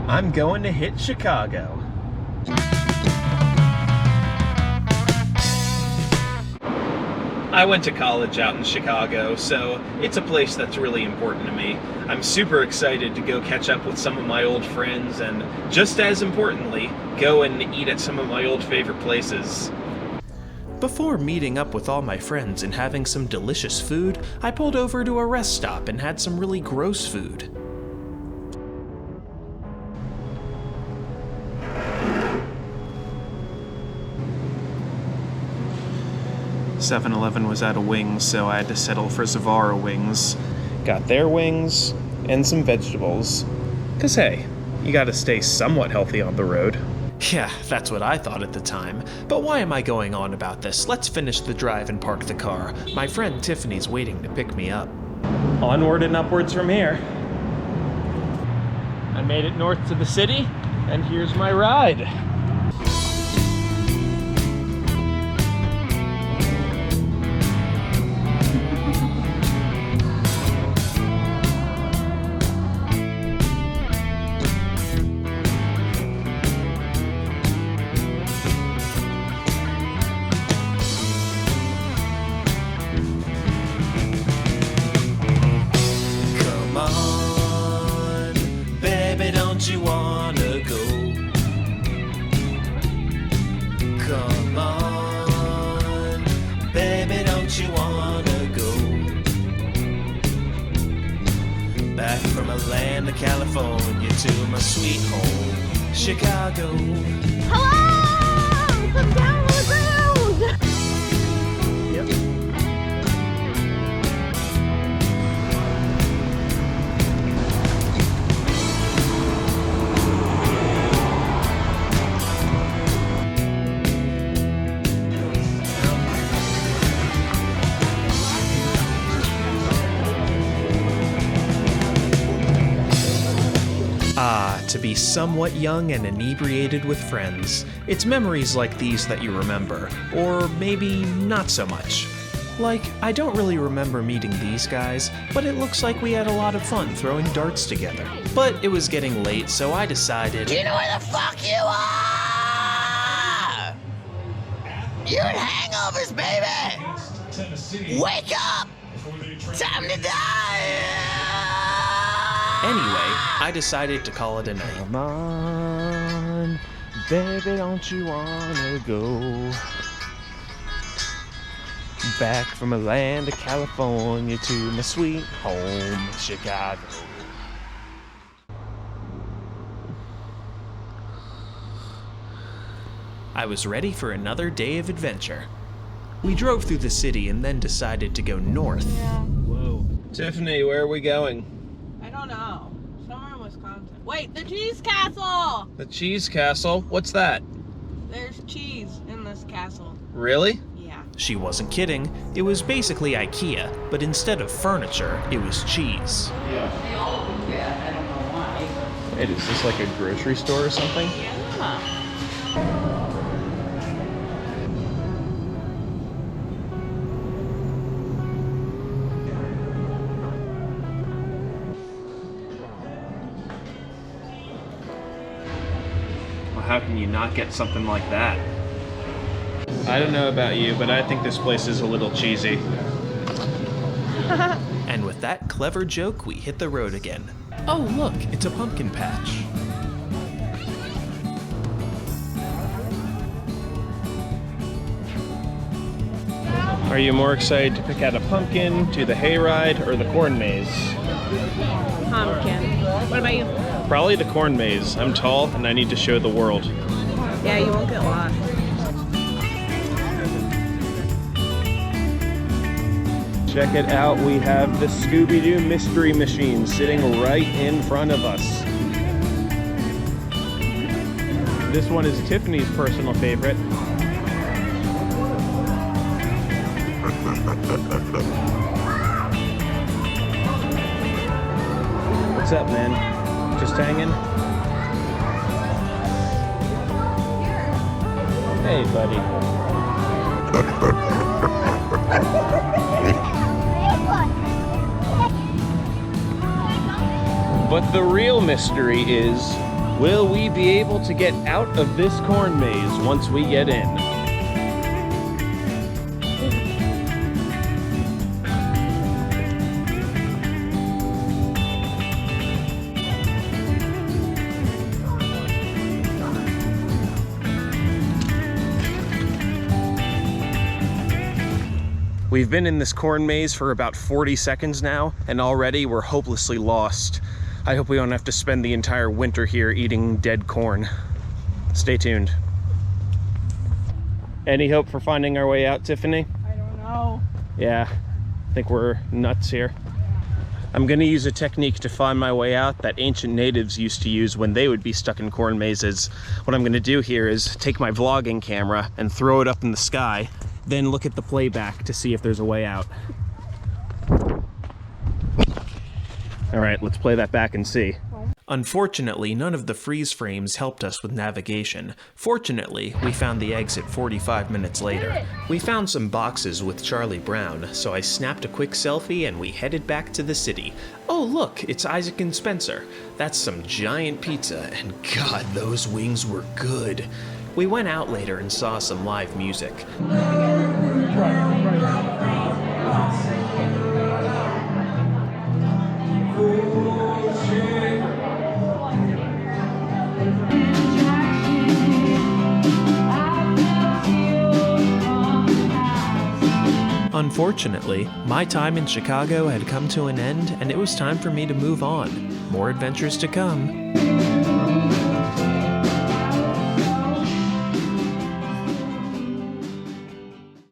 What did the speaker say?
I'm going to hit Chicago. I went to college out in Chicago, so it's a place that's really important to me. I'm super excited to go catch up with some of my old friends and, just as importantly, go and eat at some of my old favorite places. Before meeting up with all my friends and having some delicious food, I pulled over to a rest stop and had some really gross food. .7-Eleven was out of wings, so I had to settle for Subaru wings. Got their wings and some vegetables. 'Cause hey, you gotta stay somewhat healthy on the road. Yeah, that's what I thought at the time. But why am I going on about this? Let's finish the drive and park the car. My friend Tiffany's waiting to pick me up. Onward and upwards from here. I made it north to the city, and here's my ride. Don't you wanna go? Come on, baby, don't you wanna go? Back from a land of California to my sweet home, Chicago. Hello! Come down on the ground! Yep. To be somewhat young and inebriated with friends. It's memories like these that you remember, or maybe not so much. Like, I don't really remember meeting these guys, but it looks like we had a lot of fun throwing darts together. But it was getting late, so I decided... You know where the fuck you are? You're in hangovers, baby! Wake up! Time to die! Anyway, I decided to call it a night. Come on, baby, don't you wanna go? Back from a land of California to my sweet home, Chicago. I was ready for another day of adventure. We drove through the city and then decided to go north. Yeah. Whoa. Tiffany, where are we going? I don't know. Somewhere in Wisconsin. Wait, the cheese castle! The cheese castle? What's that? There's cheese in this castle. Really? Yeah. She wasn't kidding. It was basically IKEA, but instead of furniture, it was cheese. Yeah, I don't know why. Wait, is this like a grocery store or something? Yeah. How can you not get something like that? I don't know about you, but I think this place is a little cheesy. And with that clever joke, we hit the road again. Oh look, it's a pumpkin patch. Are you more excited to pick out a pumpkin, do the hayride, or the corn maze? Pumpkin. What about you? Probably the corn maze. I'm tall and I need to show the world. Yeah, you won't get lost. Check it out, we have the Scooby-Doo Mystery Machine sitting right in front of us. This one is Tiffany's personal favorite. What's up, man? Just hanging? Hey, buddy. But the real mystery is, Will we be able to get out of this corn maze once we get in? We've been in this corn maze for about 40 seconds now, and already we're hopelessly lost. I hope we don't have to spend the entire winter here eating dead corn. Stay tuned. Any hope for finding our way out, Tiffany? I don't know. Yeah, I think we're nuts here. I'm gonna use a technique to find my way out that ancient natives used to use when they would be stuck in corn mazes. What I'm gonna do here is take my vlogging camera and throw it up in the sky, then look at the playback to see if there's a way out. All right, let's play that back and see. Unfortunately, none of the freeze frames helped us with navigation. Fortunately, we found the exit 45 minutes later. We found some boxes with Charlie Brown, so I snapped a quick selfie and we headed back to the city. Oh look, it's Isaac and Spencer. That's some giant pizza, and God, those wings were good. We went out later and saw some live music. Unfortunately, my time in Chicago had come to an end, and it was time for me to move on. More adventures to come.